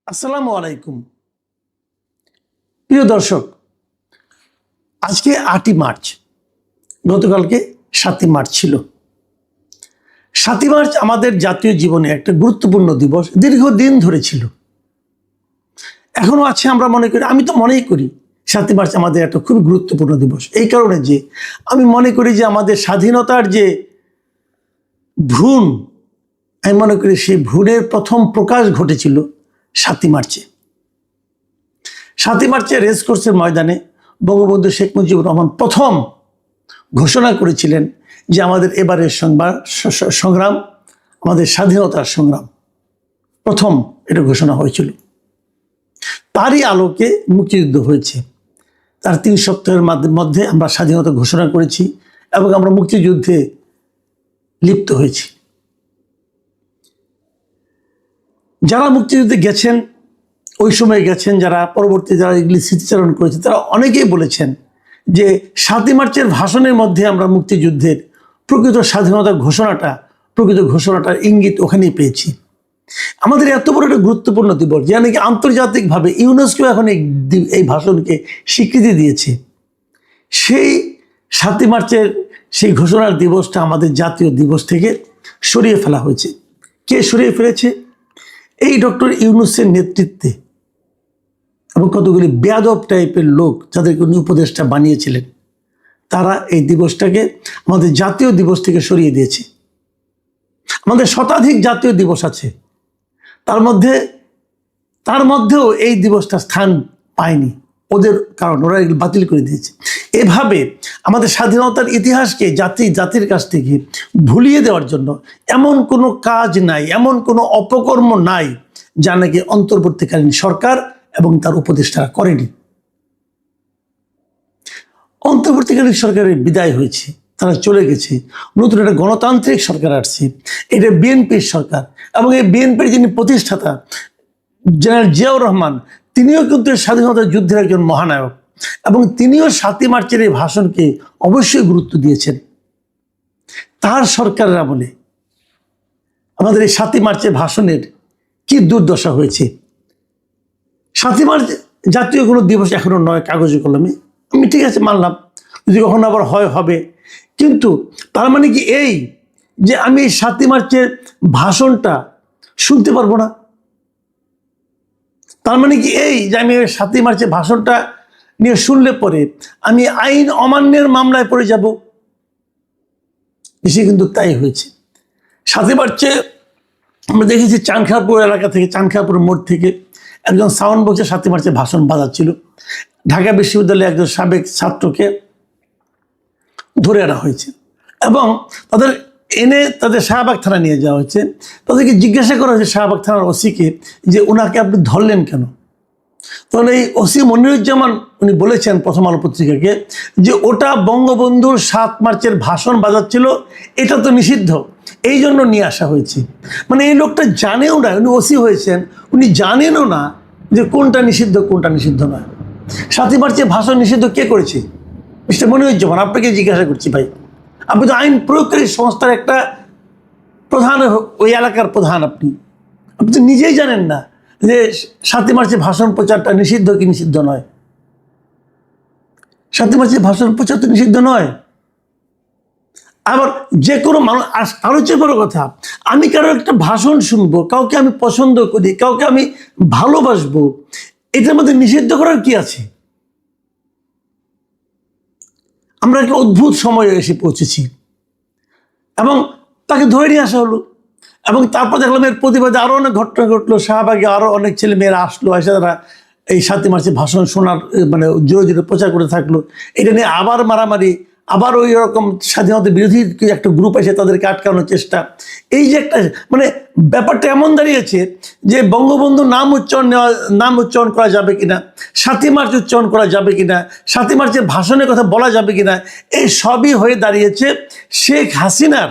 আসসালামু আলাইকুম প্রিয় দর্শক, আজকে 8ই মার্চ, গতকালকে 7ই মার্চ ছিল। 7ই মার্চ আমাদের জাতীয় জীবনে একটা গুরুত্বপূর্ণ দিবস, দীর্ঘদিন ধরে ছিল, এখনো আছে। আমরা মনে করি, আমি তো মনেই করি 7ই মার্চ আমাদের একটা খুব গুরুত্বপূর্ণ দিবস, এই কারণে যে আমি মনে করি যে আমাদের স্বাধীনতার যে ভ্রূণ, আমি মনে করি সেই ভ্রূণের প্রথম প্রকাশ ঘটেছিল 7ই মার্চে। 7ই মার্চে রেসকোর্সের ময়দানে বঙ্গবন্ধু শেখ মুজিবুর রহমান প্রথম ঘোষণা করেছিলেন যে আমাদের এবারের সংগ্রাম আমাদের স্বাধীনতার সংগ্রাম, প্রথম এটা ঘোষণা হয়েছিল। তারই আলোকে মুক্তিযুদ্ধ হয়েছে। তার 3 সপ্তাহের মধ্যে আমরা স্বাধীনতা ঘোষণা করেছি এবং আমরা মুক্তিযুদ্ধে লিপ্ত হয়েছি। যারা মুক্তিযুদ্ধে গেছেন, ওই সময় গেছেন, যারা পরবর্তী যারা এগুলি স্মৃতিচারণ করেছে, তারা অনেকেই বলেছেন যে 7ই মার্চের ভাষণের মধ্যে আমরা মুক্তিযুদ্ধের প্রকৃত স্বাধীনতার ঘোষণাটার ইঙ্গিত ওখানেই পেয়েছি। আমাদের এত বড় একটা গুরুত্বপূর্ণ দিবস, যা নাকি আন্তর্জাতিকভাবে ইউনেস্কো এখন এই ভাষণকে স্বীকৃতি দিয়েছে, সেই 7ই মার্চের সেই ঘোষণার দিবসটা আমাদের জাতীয় দিবস থেকে সরিয়ে ফেলা হয়েছে। কে সরিয়ে ফেলেছে? এই ডক্টর ইউনূসের নেতৃত্বে এবং কতগুলি বেয়াদব টাইপের লোক, যাদেরকে উনি উপদেষ্টা বানিয়েছিলেন, তারা এই দিবসটাকে আমাদের জাতীয় দিবস থেকে সরিয়ে দিয়েছে। আমাদের শতাধিক জাতীয় দিবস আছে, তার মধ্যেও এই দিবসটা স্থান পায়নি ওদের, কারণ ওরা এগুলো বাতিল করে দিয়েছে। এভাবে আমাদের স্বাধীনতার ইতিহাসকে জাতির কাছ থেকে ভুলিয়ে দেওয়ার জন্য এমন কোনো কাজ নাই, এমন কোনো অপকর্ম নাই যা নাকি অন্তর্বর্তীকালীন সরকার এবং তার উপদেষ্টারা করেনি। অন্তর্বর্তীকালীন সরকারের বিদায় হয়েছে, তারা চলে গেছে, নতুন একটা গণতান্ত্রিক সরকার আসছে। এটা বিএনপির সরকার, এবং এই বিএনপির যিনি প্রতিষ্ঠাতা জেনারেল জিয়াউর রহমান, তিনিও কিন্তু স্বাধীনতা যুদ্ধের একজন মহানায়ক, এবং তিনিও 7ই মার্চের এই ভাষণকে অবশ্যই গুরুত্ব দিয়েছেন। তার সরকারের আমলে আমাদের এই 7ই মার্চের ভাষণের কি দুর্দশা হয়েছে। 7ই মার্চ জাতীয় কোনো দিবস এখনো নয় কাগজে কলমে, আমি ঠিক আছে মানলাম, যদি কখনো আবার হবে, কিন্তু তার মানে কি এই যে আমি 7ই মার্চের ভাষণটা শুনতে পারবো না? তার মানে কি এই যে আমি 7ই মার্চের ভাষণটা নিয়ে শুনলে পরে আমি আইন অমান্যের মামলায় পড়ে যাব? বেশি কিন্তু তাই হয়েছে। 7ই মার্চে আমরা দেখেছি চানখাঁরপুর এলাকা থেকে, চানখাঁরপুর মোড় থেকে একজন সাউন্ড বক্সে 7ই মার্চের ভাষণ বাজাচ্ছিল। ঢাকা বিশ্ববিদ্যালয়ে একজন সাবেক ছাত্রকে ধরে আনা হয়েছে এবং তাদের শাহবাগ থানা নিয়ে যাওয়া হয়েছে। তাদেরকে জিজ্ঞাসা করা হয়েছে শাহবাগ থানার ওসিকে যে ওনাকে আপনি ধরলেন কেন? তখন এই ওসি মনিরুজ্জামান উনি বলেছেন প্রথম আলো পত্রিকাকে যে ওটা বঙ্গবন্ধুর 7 মার্চের ভাষণ বাজাচ্ছিল, এটা তো নিষিদ্ধ, এই জন্য নিয়ে আসা হয়েছে। মানে এই লোকটা জানেও না, উনি ওসি হয়েছেন, উনি জানেনও না যে কোনটা নিষিদ্ধ কোনটা নিষিদ্ধ নয়। 7ই মার্চের ভাষণ নিষিদ্ধ কে করেছে? মিস্টার মনিরুজ্জামান, আপনাকে জিজ্ঞাসা করছি ভাই, আপনি তো আইন প্রয়োগকারী সংস্থার একটা প্রধান, ওই এলাকার প্রধান, আপনি তো নিজেই জানেন না যে 7ই মার্চে ভাষণ প্রচারটা নিষিদ্ধ কি নিষিদ্ধ নয়। 7ই মার্চে ভাষণ প্রচার তো নিষিদ্ধ নয়। আবার যে কোনো মানুষ, আরো চেয়ে বড় কথা, আমি কারো একটা ভাষণ শুনবো, কাউকে আমি পছন্দ করি, কাউকে আমি ভালোবাসবো, এটার মধ্যে নিষিদ্ধ করার কি আছে? আমরা একটা অদ্ভুত সময়ে এসে পৌঁছেছি এবং তাকে ধরে নিয়ে আসা হলো, এবং তারপর দেখলাম এর প্রতিবাদে আরো অনেক ঘটনা ঘটলো। শাহবাগে আরো অনেক ছেলে মেয়েরা আসলো, এসে তারা এই 7ই মার্চে ভাষণ শোনার মানে জোরে জোরে প্রচার করে থাকলো। এটা নিয়ে আবার মারামারি, আবার ওই রকম স্বাধীনতা বিরোধী একটা গ্রুপ এসে তাদেরকে আটকানোর চেষ্টা। এই যে একটা মানে ব্যাপারটা এমন দাঁড়িয়েছে যে বঙ্গবন্ধুর নাম উচ্চারণ করা যাবে কিনা, 7ই মার্চ উচ্চারণ করা যাবে কিনা, 7ই মার্চের ভাষণের কথা বলা যাবে কিনা, এই সবই হয়ে দাঁড়িয়েছে শেখ হাসিনার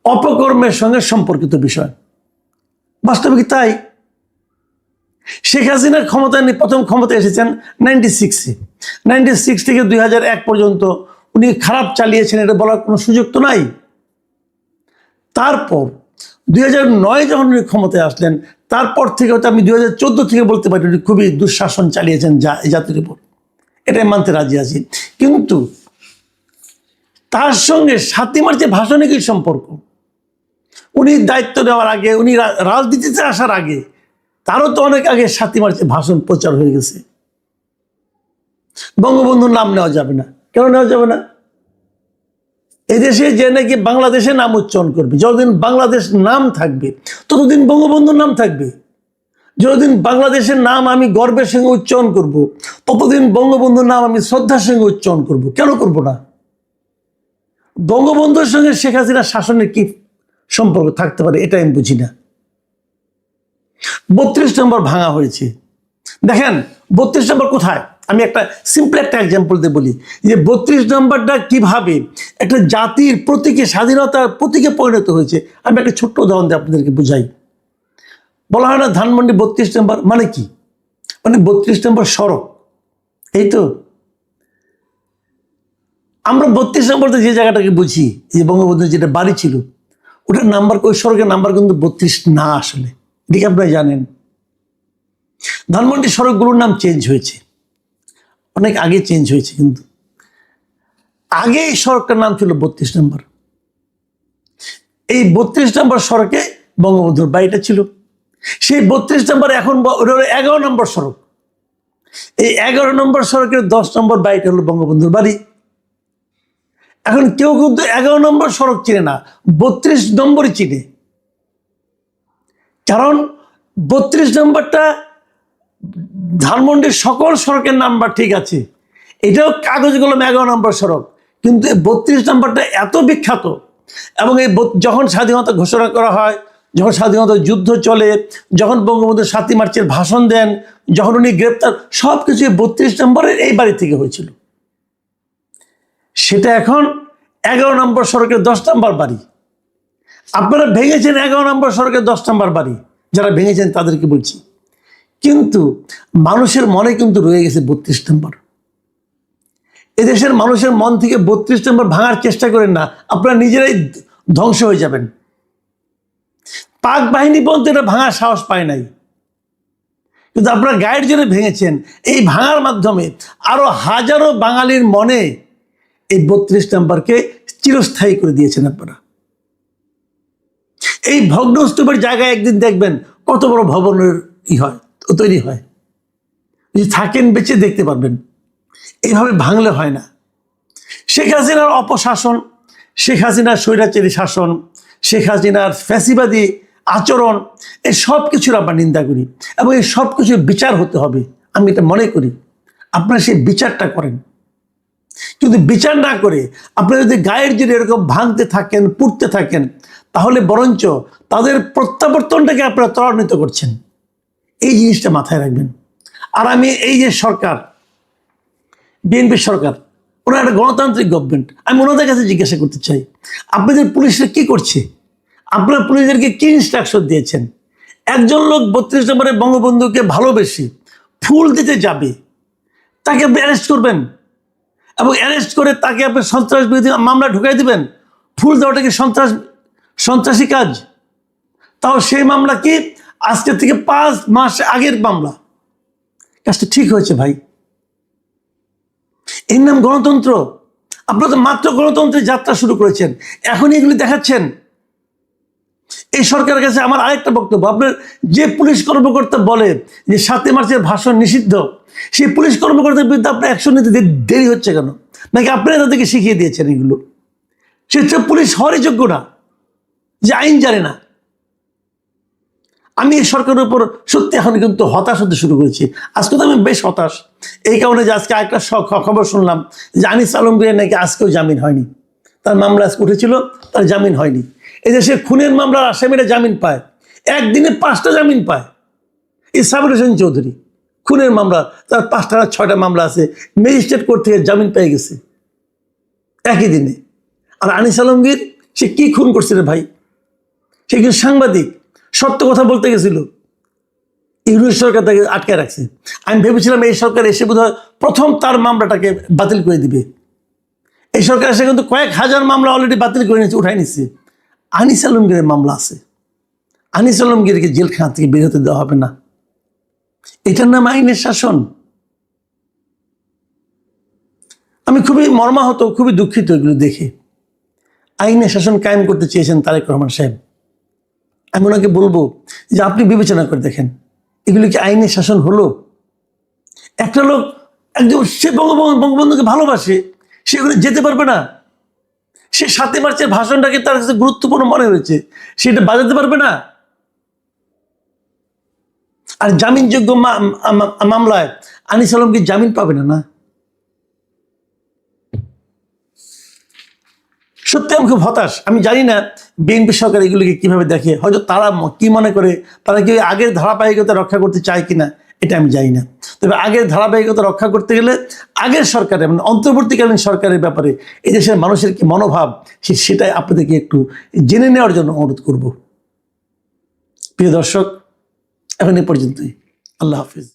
অপকর্মের সঙ্গে সম্পর্কিত বিষয়। বাস্তবিক তাই। শেখ হাসিনা প্রথম ক্ষমতায় এসেছেন 96 থেকে 2001 পর্যন্ত উনি খারাপ চালিয়েছেন, এটা বলার কোনো সুযোগ তো নাই। তারপর 2009 যখন উনি ক্ষমতায় আসলেন, তারপর থেকে হয়তো আমি 2014 থেকে বলতে পারি উনি খুবই দুঃশাসন চালিয়েছেন এই জাতির উপর, এটাই মানতে রাজি আছি। কিন্তু তার সঙ্গে 7ই মার্চের ভাষণে কি সম্পর্ক? উনি দায়িত্ব নেওয়ার আগে, উনি রাজনীতিতে আসার আগে, তারও তো অনেক আগে 7ই মার্চের ভাষণ প্রচার হয়ে গেছে। বঙ্গবন্ধুর নাম নেওয়া যাবে না, কেন নেওয়া যাবে না? এদেশে যে নাকি বাংলাদেশের নাম উচ্চারণ করবে, যতদিন বাংলাদেশ নাম থাকবে ততদিন বঙ্গবন্ধুর নাম থাকবে। যতদিন বাংলাদেশের নাম আমি গর্বের সঙ্গে উচ্চারণ করব, ততদিন বঙ্গবন্ধুর নাম আমি শ্রদ্ধার সঙ্গে উচ্চারণ করব। কেন করব না? বঙ্গবন্ধুর সঙ্গে শেখ হাসিনার শাসনের কি সম্পর্ক থাকতে পারে, এটা আমি বুঝি না। 32 নম্বর ভাঙা হয়েছে। দেখেন 32 নম্বর কোথায়, আমি একটা সিম্পল একটা এক্সাম্পল দিয়ে বলি যে 32 নম্বরটা কিভাবে একটা জাতির প্রতীকে, স্বাধীনতার প্রতীকে পরিণত হয়েছে। আমি একটা ছোট্ট উদাহরণ দিয়ে আপনাদেরকে বুঝাই। বলা হয় না ধানমন্ডি 32 নম্বর মানে কি? মানে 32 নম্বর সড়ক, এই তো। আমরা 32 নম্বরতে যে জায়গাটাকে বুঝি, যে বঙ্গবন্ধুর যেটা বাড়ি ছিল, ওটার নাম্বার, ওই সড়কের নাম্বার কিন্তু 32 না আসলে, এদিকে আপনারা জানেন। ধানমন্ডি সড়কগুলোর নাম চেঞ্জ হয়েছে, অনেক আগে চেঞ্জ হয়েছে, কিন্তু আগে এই সড়কটার নাম ছিল 32 নম্বর। এই 32 নম্বর সড়কে বঙ্গবন্ধুর বাড়িটা ছিল। সেই 32 নম্বর এখন 11 নম্বর সড়ক। এই 11 নম্বর সড়কের 10 নম্বর বাড়িটা হলো বঙ্গবন্ধুর বাড়ি। এখন কেউ কিন্তু 11 নম্বর সড়ক চিনে না, 32 নম্বরই চিনে। কারণ 32 নম্বরটা ধানমন্ডির সকল সড়কের নাম্বার ঠিক আছে, এটাও কাগজ কলম 11 নম্বর সড়ক, কিন্তু 32 নম্বরটা এত বিখ্যাত। এবং এই যখন স্বাধীনতা ঘোষণা করা হয়, যখন স্বাধীনতা যুদ্ধ চলে, যখন বঙ্গবন্ধু 7ই মার্চের ভাষণ দেন, যখন উনি গ্রেপ্তার, সব কিছু 32 নম্বরের এই বাড়ি থেকে হয়েছিল। সেটা এখন 11 নম্বর সড়কের 10 নম্বর বাড়ি। আপনারা ভেঙেছেন 11 নম্বর সড়কের 10 নম্বর বাড়ি, যারা ভেঙেছেন তাদেরকে বলছি। কিন্তু মানুষের মনে কিন্তু রয়ে গেছে 32 নম্বর। এদেশের মানুষের মন থেকে 32 নম্বর ভাঙার চেষ্টা করেন না, আপনারা নিজেরাই ধ্বংস হয়ে যাবেন। পাক বাহিনী পর্যন্ত এটা ভাঙার সাহস পায় নাই, কিন্তু আপনারা গায়ের জোরে ভেঙেছেন। এই ভাঙার মাধ্যমে আরো হাজারো বাঙালির মনে এই 32 নম্বরকে চিরস্থায়ী করে দিয়েছেন আপনারা। এই ভগ্নস্তূপের জায়গায় একদিন দেখবেন কত বড় ভবনের তৈরি হয়, যদি থাকেন বেঁচে দেখতে পারবেন। এইভাবে ভাঙলে হয় না। শেখ হাসিনার অপশাসন, শেখ হাসিনার স্বৈরাচারী শাসন, শেখ হাসিনার ফ্যাসিবাদী আচরণ, এই সব কিছুর আমরা নিন্দা করি এবং এই সব কিছুর বিচার হতে হবে, আমি এটা মনে করি। আপনারা সেই বিচারটা করেন, কিন্তু বিচার না করে আপনারা যদি গায়ের জোরে এরকম ভাঙতে থাকেন, পুড়তে থাকেন, তাহলে বরঞ্চ তাদের প্রত্যাবর্তনটাকে আপনারা ত্বরান্বিত করছেন। এই জিনিসটা মাথায় রাখবেন। আর আমি এই যে সরকার, বিএনপি সরকার, ওনার একটা গণতান্ত্রিক গভর্নমেন্ট, আমি ওনাদের কাছে জিজ্ঞাসা করতে চাই, আপনাদের পুলিশরা কি করছে? আপনারা পুলিশদেরকে কি ইনস্ট্রাকশন দিয়েছেন? একজন লোক 32 নম্বরে বঙ্গবন্ধুকে ভালোবেসে ফুল দিতে যাবে, তাকে আপনি অ্যারেস্ট করবেন এবং অ্যারেস্ট করে তাকে আপনি সন্ত্রাস বিরোধী মামলা ঢুকাই দিবেন? ফুল দেওয়াটা কি সন্ত্রাসী কাজ? তাও সেই মামলা কি আজকে থেকে 5 মাস আগের মামলা। কাজটা ঠিক হয়েছে ভাই? এর নাম গণতন্ত্র? আপনারা তো মাত্র গণতন্ত্রের যাত্রা শুরু করেছেন, এখনই এগুলি দেখাচ্ছেন। এই সরকারের কাছে আমার আরেকটা বক্তব্য, আপনার যে পুলিশ কর্মকর্তা বলে যে 7ই মার্চের ভাষণ নিষিদ্ধ, সেই পুলিশ কর্মকর্তার বিরুদ্ধে আপনার অ্যাকশন নিতে দেরি হচ্ছে কেন? নাকি আপনারা তাদেরকে শিখিয়ে দিয়েছেন এগুলো? সে পুলিশ হওয়ারই যোগ্য না, যে আইন জানে না। আমি এই সরকারের উপর সত্যি এখন কিন্তু হতাশ হতে শুরু করেছি। আজকে তো আমি বেশ হতাশ, এই কারণে যে আজকে আরেকটা খবর শুনলাম যে আনিস আলমগীরের নাকি আজকেও জামিন হয়নি। তার মামলা আজকে উঠেছিল, তার জামিন হয়নি। এই যে সে খুনের মামলার আসামিরা জামিন পায়, একদিনে 5টা জামিন পায়। এই সাবির হোসেন চৌধুরী খুনের মামলা, তার 5টা 6টা মামলা আছে, ম্যাজিস্ট্রেট কোর্ট থেকে জামিন পেয়ে গেছে একই দিনে। আর আনিস আলমগীর, সে কি খুন করছে রে ভাই? সে কিন্তু সাংবাদিক, সত্য কথা বলতে গেছিল, ইউনিট সরকার তাকে আটকে রাখছে। আমি ভেবেছিলাম এই সরকার এসে বোধহয় প্রথম তার মামলাটাকে বাতিল করে দিবে। এই সরকার এসে কিন্তু কয়েক হাজার মামলা অলরেডি বাতিল করে নিচ্ছে, উঠাই নিচ্ছে। আনিস আলমগীরের মামলা আছে, আনিস আলমগীরকে জেলখানা থেকে বের হতে দেওয়া হবে না। এটার নাম আইনের শাসন? আমি খুবই মর্মাহত, খুবই দুঃখিত এগুলো দেখে। আইনের শাসন কায়েম করতে চেয়েছেন তারেক রহমান সাহেব। আমি ওনাকে বলবো যে আপনি বিবেচনা করে দেখেন, এগুলো কি আইনের শাসন হলো? একটা লোক একদম সে বঙ্গবন্ধুকে ভালোবাসে, সে ওখানে যেতে পারবে না? সে 7 মার্চের ভাষণটাকে তার কাছে গুরুত্বপূর্ণ মনে হয়েছে, সেটা বাজাতে পারবে না? আর জামিনযোগ্য মামলায় আনিস আলমকে জামিন পাবে না? না, সত্যি আমি খুব হতাশ। আমি জানি না বিএনপি সরকার এগুলিকে কিভাবে দেখে, হয়তো তারা কি মনে করে, তারা কি আগের ধারাবাহিকতা রক্ষা করতে চায় কিনা এটা আমি জানি না। তবে আগের ধারাবাহিকতা রক্ষা করতে গেলে আগের সরকারের মানে অন্তর্বর্তীকালীন সরকারের ব্যাপারে এই দেশের মানুষের কি মনোভাব সেটাই আপনাদেরকে একটু জেনে নেওয়ার জন্য অনুরোধ করব। প্রিয় দর্শক, এখন এ পর্যন্তই। আল্লাহ হাফিজ।